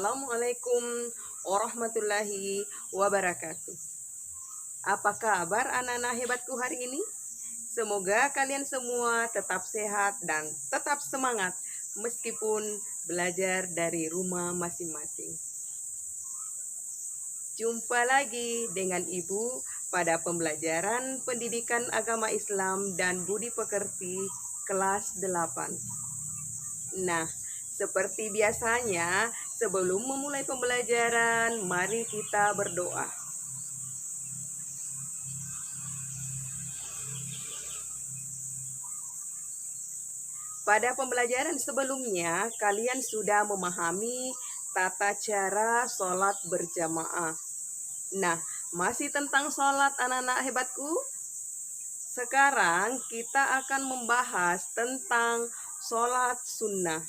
Assalamualaikum warahmatullahi wabarakatuh. Apa kabar anak-anak hebatku hari ini? Semoga kalian semua tetap sehat dan tetap semangat meskipun belajar dari rumah masing-masing. Jumpa lagi dengan Ibu pada pembelajaran pendidikan agama Islam dan budi pekerti kelas 8. Nah, seperti biasanya, sebelum memulai pembelajaran, mari kita berdoa. Pada pembelajaran sebelumnya, kalian sudah memahami tata cara sholat berjamaah. Nah, masih tentang sholat anak-anak hebatku? Sekarang kita akan membahas tentang sholat sunnah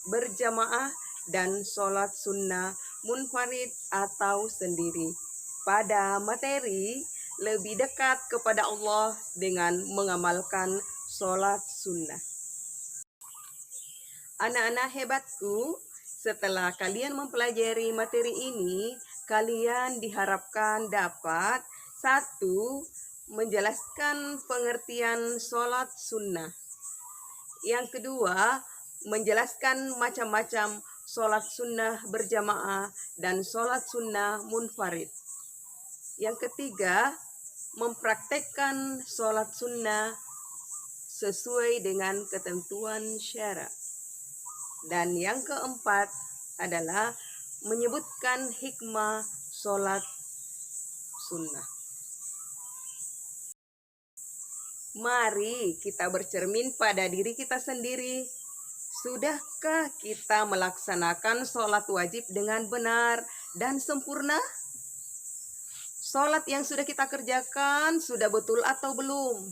berjamaah dan sholat sunnah munfarid atau sendiri pada materi lebih dekat kepada Allah dengan mengamalkan sholat sunnah. Anak-anak hebatku, setelah kalian mempelajari materi ini, kalian diharapkan dapat 1. Menjelaskan pengertian sholat sunnah. Yang kedua, menjelaskan macam-macam sholat sunnah berjamaah dan sholat sunnah munfarid. Yang ketiga, mempraktekkan sholat sunnah sesuai dengan ketentuan syara. Dan yang keempat adalah menyebutkan hikmah sholat sunnah. Mari kita bercermin pada diri kita sendiri. Sudahkah kita melaksanakan sholat wajib dengan benar dan sempurna? Sholat yang sudah kita kerjakan sudah betul atau belum?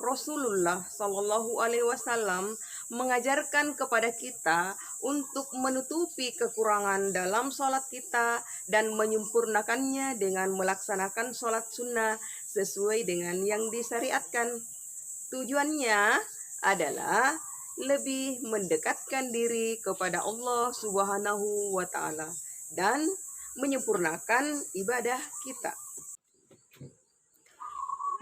Rasulullah Shallallahu Alaihi Wasallam mengajarkan kepada kita untuk menutupi kekurangan dalam sholat kita dan menyempurnakannya dengan melaksanakan sholat sunnah sesuai dengan yang disyariatkan. Tujuannya adalah lebih mendekatkan diri kepada Allah Subhanahu wa Ta'ala dan menyempurnakan ibadah kita.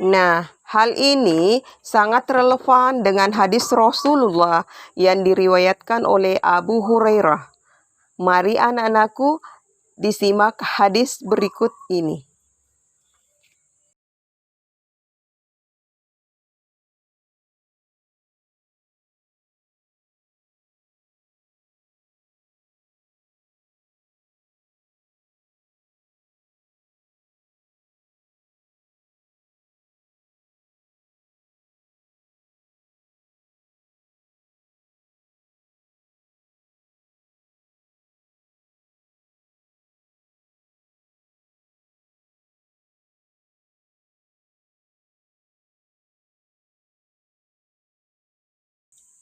Nah, hal ini sangat relevan dengan hadis Rasulullah yang diriwayatkan oleh Abu Hurairah. Mari anak-anakku disimak hadis berikut ini.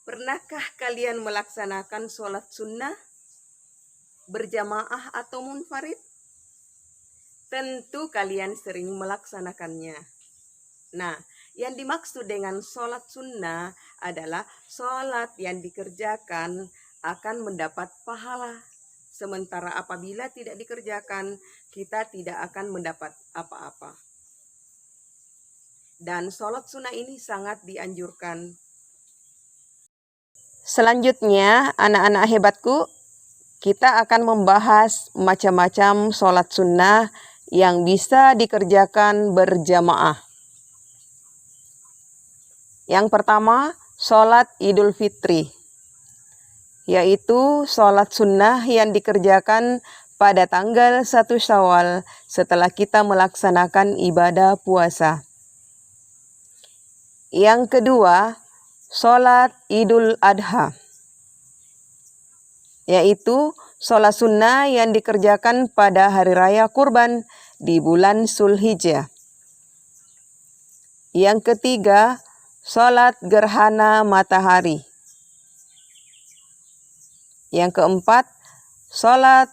Pernahkah kalian melaksanakan sholat sunnah berjamaah atau munfarid? Tentu kalian sering melaksanakannya. Nah, yang dimaksud dengan sholat sunnah adalah sholat yang dikerjakan akan mendapat pahala. Sementara apabila tidak dikerjakan, kita tidak akan mendapat apa-apa. Dan sholat sunnah ini sangat dianjurkan. Selanjutnya, anak-anak hebatku, kita akan membahas macam-macam sholat sunnah yang bisa dikerjakan berjamaah. Yang pertama, sholat Idul Fitri, yaitu sholat sunnah yang dikerjakan pada tanggal 1 Syawal setelah kita melaksanakan ibadah puasa. Yang kedua, sholat Idul Adha, yaitu sholat sunnah yang dikerjakan pada hari raya kurban di bulan Zulhijjah. Yang ketiga, sholat gerhana matahari. Yang keempat, sholat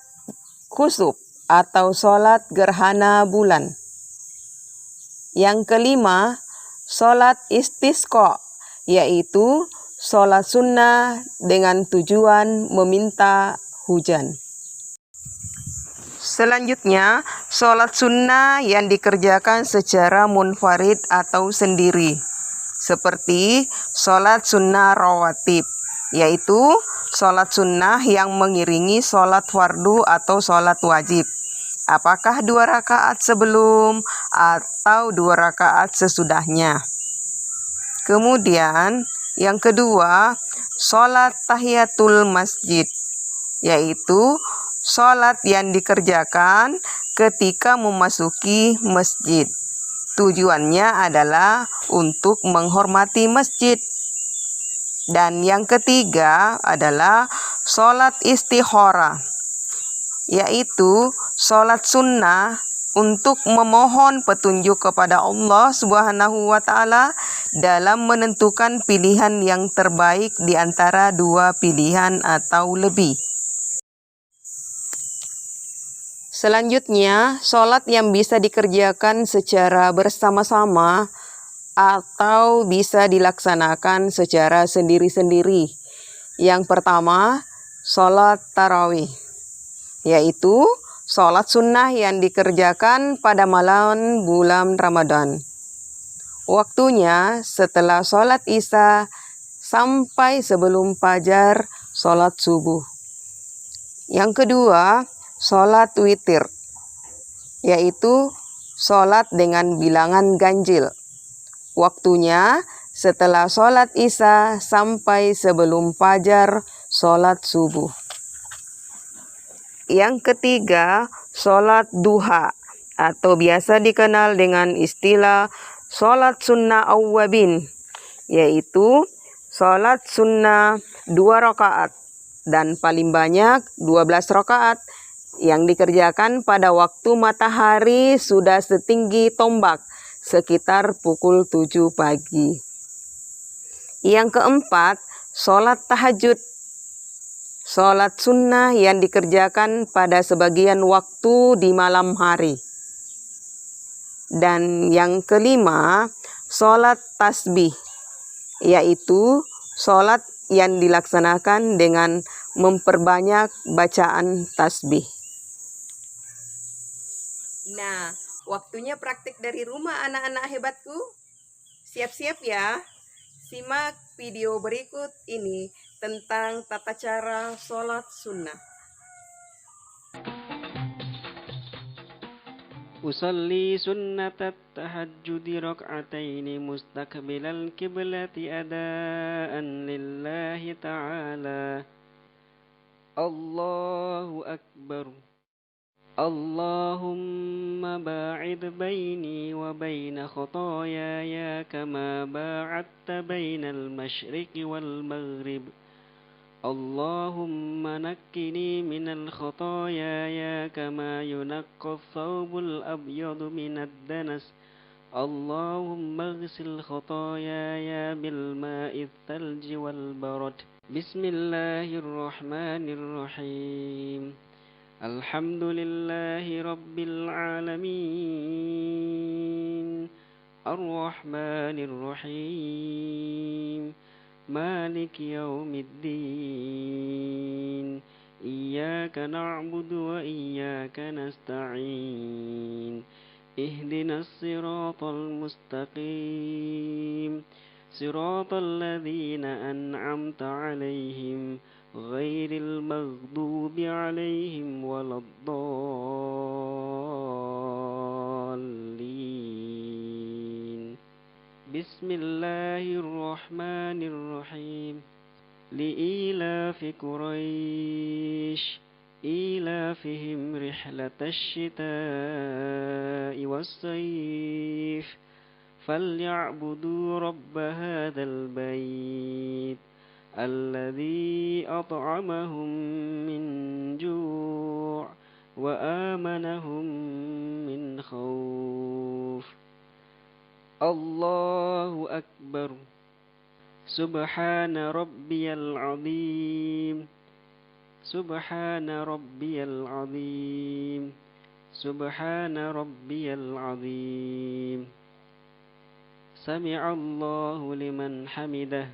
kusuf atau sholat gerhana bulan. Yang kelima, sholat istisqa, yaitu sholat sunnah dengan tujuan meminta hujan. Selanjutnya, sholat sunnah yang dikerjakan secara munfarid atau sendiri, seperti sholat sunnah rawatib, yaitu sholat sunnah yang mengiringi sholat fardu atau sholat wajib. Apakah 2 rakaat sebelum atau 2 rakaat sesudahnya. Kemudian, yang kedua, sholat tahiyatul masjid, yaitu sholat yang dikerjakan ketika memasuki masjid. Tujuannya adalah untuk menghormati masjid. Dan yang ketiga adalah sholat istikharah, yaitu sholat sunnah untuk memohon petunjuk kepada Allah Subhanahu wa Ta'ala dalam menentukan pilihan yang terbaik di antara 2 pilihan atau lebih. Selanjutnya, sholat yang bisa dikerjakan secara bersama-sama atau bisa dilaksanakan secara sendiri-sendiri. Yang pertama, sholat tarawih, yaitu sholat sunnah yang dikerjakan pada malam bulan Ramadan. Waktunya setelah sholat isya sampai sebelum fajar sholat subuh. Yang kedua, sholat witir, yaitu sholat dengan bilangan ganjil. Waktunya setelah sholat isya sampai sebelum fajar sholat subuh. Yang ketiga, sholat duha atau biasa dikenal dengan istilah sholat sunnah awwabin, yaitu sholat sunnah 2 rakaat dan paling banyak 12 rakaat yang dikerjakan pada waktu matahari sudah setinggi tombak, sekitar pukul 7 pagi. Yang keempat, sholat tahajud, sholat sunnah yang dikerjakan pada sebagian waktu di malam hari. Dan yang kelima, sholat tasbih, yaitu sholat yang dilaksanakan dengan memperbanyak bacaan tasbih. Nah, waktunya praktik dari rumah anak-anak hebatku. Siap-siap ya. Simak video berikut ini tentang tata cara sholat sunnah. Usalli sunnatat tahajjudi rak'ataini mustaqbilal qiblati adaan lillahi ta'ala. Allahu Akbar. Allahumma ba'id baini wa baina khotoyaya kama ba'adta bainal masyriqi wal maghrib. Allahumma nakkini minal khotoyaya kama yunaqqa thawbul abyadu minad danas. Allahumma ghsil khotoyaya bil ma'id thalji wal barad. Bismillahirrahmanirrahim. Alhamdulillahi Rabbil Alamin. Ar-Rahmanir Rahim. Malik Yawmiddin. Iyyaka na'budu wa iyyaka nasta'in. Ihdinas siratal mustaqim. Siratal ladzina an'amta 'alaihim ghairil maghdubi 'alaihim waladdallin. Bismillahirrahmanirrahim. Li'ilafi Quraisy ilafihim rihlatash shita'i was-sayf falya'budu rabb hadzal bait alladzi at'amahum min ju' wa amanahum min khauf. Allahu Akbar. Subhana rabbiyal azim. Subhana rabbiyal azim. Subhana rabbiyal azim. Sami'allahu liman hamidah.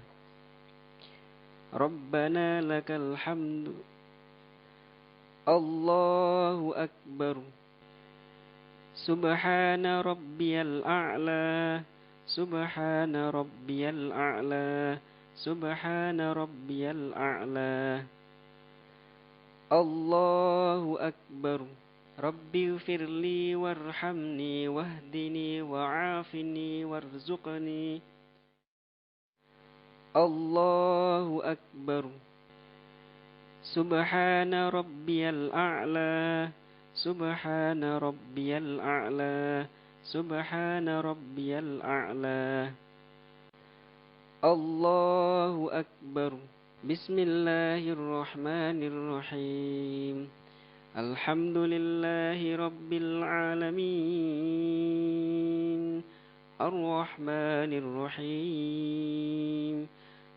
Rabbana lakal hamdu. الله أكبر. سبحان ربي الأعلى. سبحان ربي الأعلى. سبحان ربي الأعلى. الله أكبر. ربي اغفر لي وارحمني واهدني وعافني وارزقني. الله أكبر. سبحان ربي الأعلى. سبحان ربي الأعلى. سبحان ربي الأعلى. الله أكبر. بسم الله الرحمن الرحيم. الحمد لله رب العالمين. الرحمن الرحيم.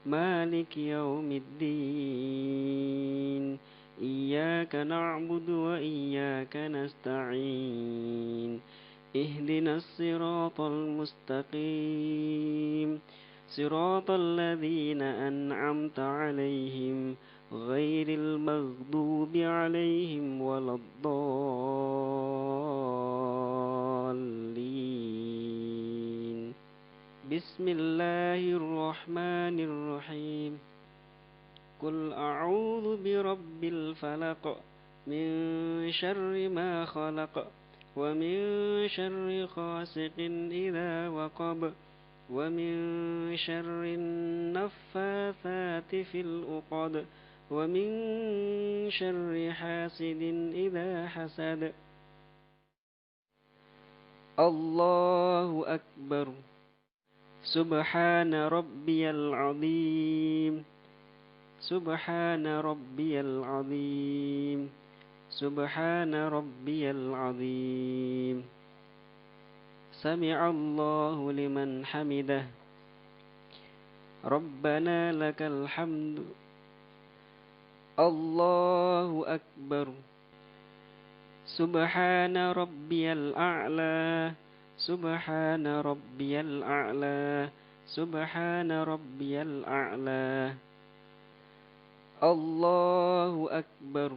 مالك يوم الدين. إياك نعبد وإياك نستعين. اهدنا الصراط المستقيم. صراط الذين أنعمت عليهم غير المغضوب عليهم ولا الضالين. بسم الله الرحمن الرحيم. قل أعوذ برب الفلق من شر ما خلق ومن شر غاسق إذا وقب ومن شر النفاثات في العقد ومن شر حاسد إذا حسد. الله أكبر. سبحان ربي العظيم. سبحان ربي العظيم. سبحان ربي العظيم. سمع الله لمن حمده. ربنا لك الحمد. الله أكبر. سبحان ربي الأعلى. سبحان ربي الأعلى. سبحان ربي الأعلى. الله أكبر.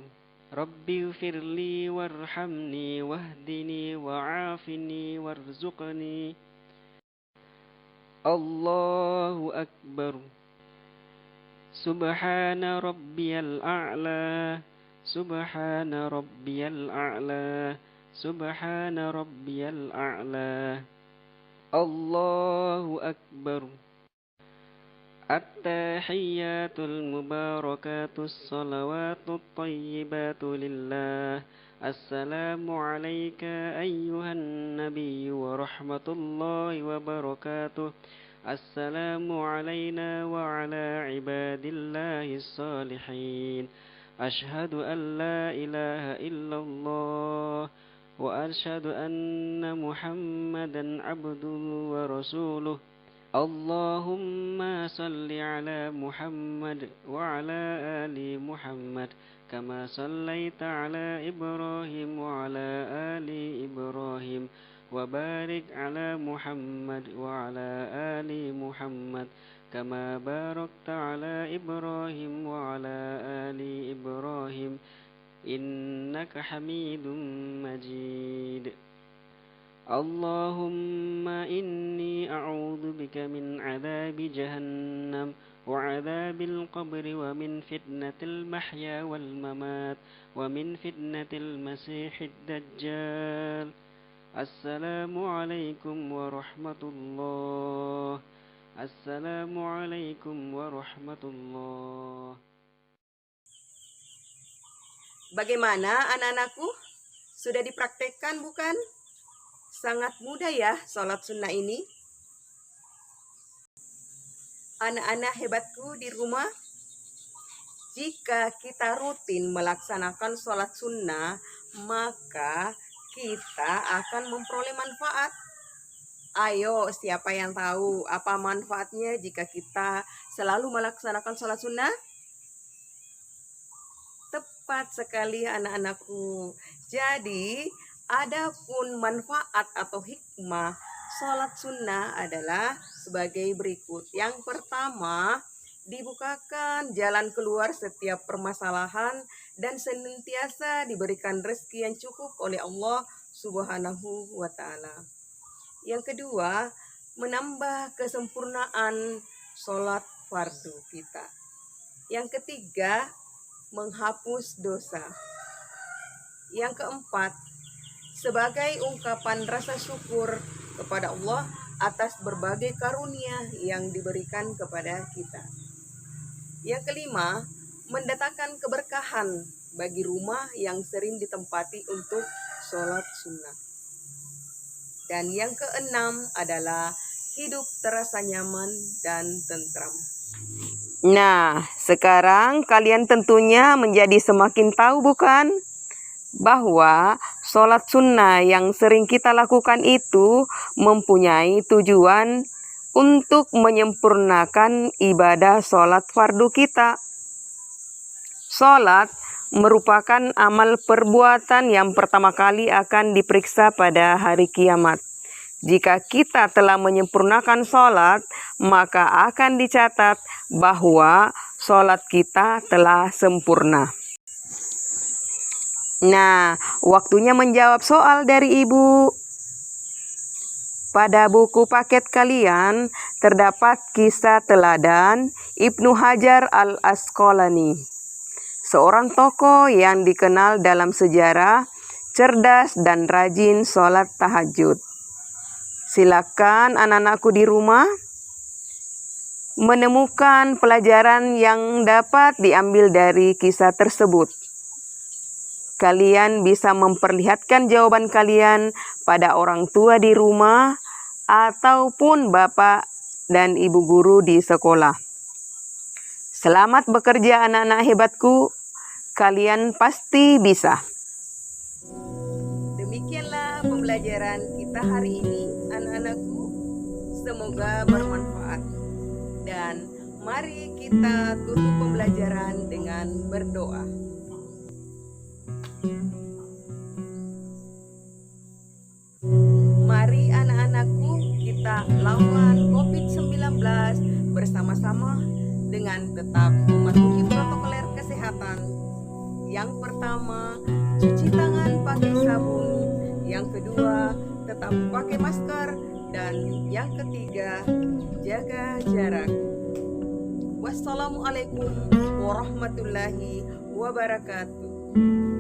ربي اغفر لي وارحمني واهدني وعافني وارزقني. الله أكبر. سبحان ربي الأعلى. سبحان ربي الأعلى. سبحان ربي الأعلى. الله أكبر. التحيات المباركات الصلوات الطيبات لله. السلام عليك أيها النبي ورحمة الله وبركاته. السلام علينا وعلى عباد الله الصالحين. أشهد أن لا إله إلا الله وأشهد أن محمدا عبده ورسوله. اللهم صل على محمد وعلى آل محمد كما صليت على إبراهيم وعلى آل إبراهيم وبارك على محمد وعلى آل محمد كما باركت على إبراهيم وعلى آل إبراهيم إنك حميد مجيد. اللهم إني أعوذ بك من عذاب جهنم وعذاب القبر ومن فتنة المحيا والممات ومن فتنة المسيح الدجال. السلام عليكم ورحمة الله. السلام عليكم ورحمة الله. Bagaimana anak-anakku? Sudah dipraktekkan bukan? Sangat mudah ya sholat sunnah ini. Anak-anak hebatku di rumah, jika kita rutin melaksanakan sholat sunnah, maka kita akan memperoleh manfaat. Ayo, siapa yang tahu apa manfaatnya jika kita selalu melaksanakan sholat sunnah? Tepat sekali anak-anakku. Jadi, adapun manfaat atau hikmah sholat sunnah adalah sebagai berikut. Yang pertama, dibukakan jalan keluar setiap permasalahan dan senantiasa diberikan rezeki yang cukup oleh Allah Subhanahu wa Ta'ala. Yang kedua, menambah kesempurnaan sholat fardu kita. Yang ketiga, menghapus dosa. Yang keempat, sebagai ungkapan rasa syukur kepada Allah atas berbagai karunia yang diberikan kepada kita. Yang kelima, mendatangkan keberkahan bagi rumah yang sering ditempati untuk sholat sunnah. Dan yang keenam adalah hidup terasa nyaman dan tentram. Nah, sekarang kalian tentunya menjadi semakin tahu bukan? Bahwa sholat sunnah yang sering kita lakukan itu mempunyai tujuan untuk menyempurnakan ibadah sholat fardu kita. Sholat merupakan amal perbuatan yang pertama kali akan diperiksa pada hari kiamat. Jika kita telah menyempurnakan sholat, maka akan dicatat bahwa sholat kita telah sempurna. Nah, waktunya menjawab soal dari Ibu. Pada buku paket kalian terdapat kisah teladan Ibnu Hajar al-Asqalani, seorang tokoh yang dikenal dalam sejarah cerdas dan rajin sholat tahajud. Silakan anak-anakku di rumah menemukan pelajaran yang dapat diambil dari kisah tersebut. Kalian bisa memperlihatkan jawaban kalian pada orang tua di rumah ataupun bapak dan ibu guru di sekolah. Selamat bekerja anak-anak hebatku, kalian pasti bisa. Demikianlah pembelajaran kita hari ini anak-anakku, semoga bermanfaat. Dan mari kita tutup pembelajaran dengan berdoa. Mari anak-anakku kita lawan COVID-19 bersama-sama dengan tetap mematuhi protokol kesehatan. Yang pertama, cuci tangan pakai sabun. Yang kedua, tetap pakai masker. Dan yang ketiga, jaga jarak. Wassalamualaikum warahmatullahi wabarakatuh.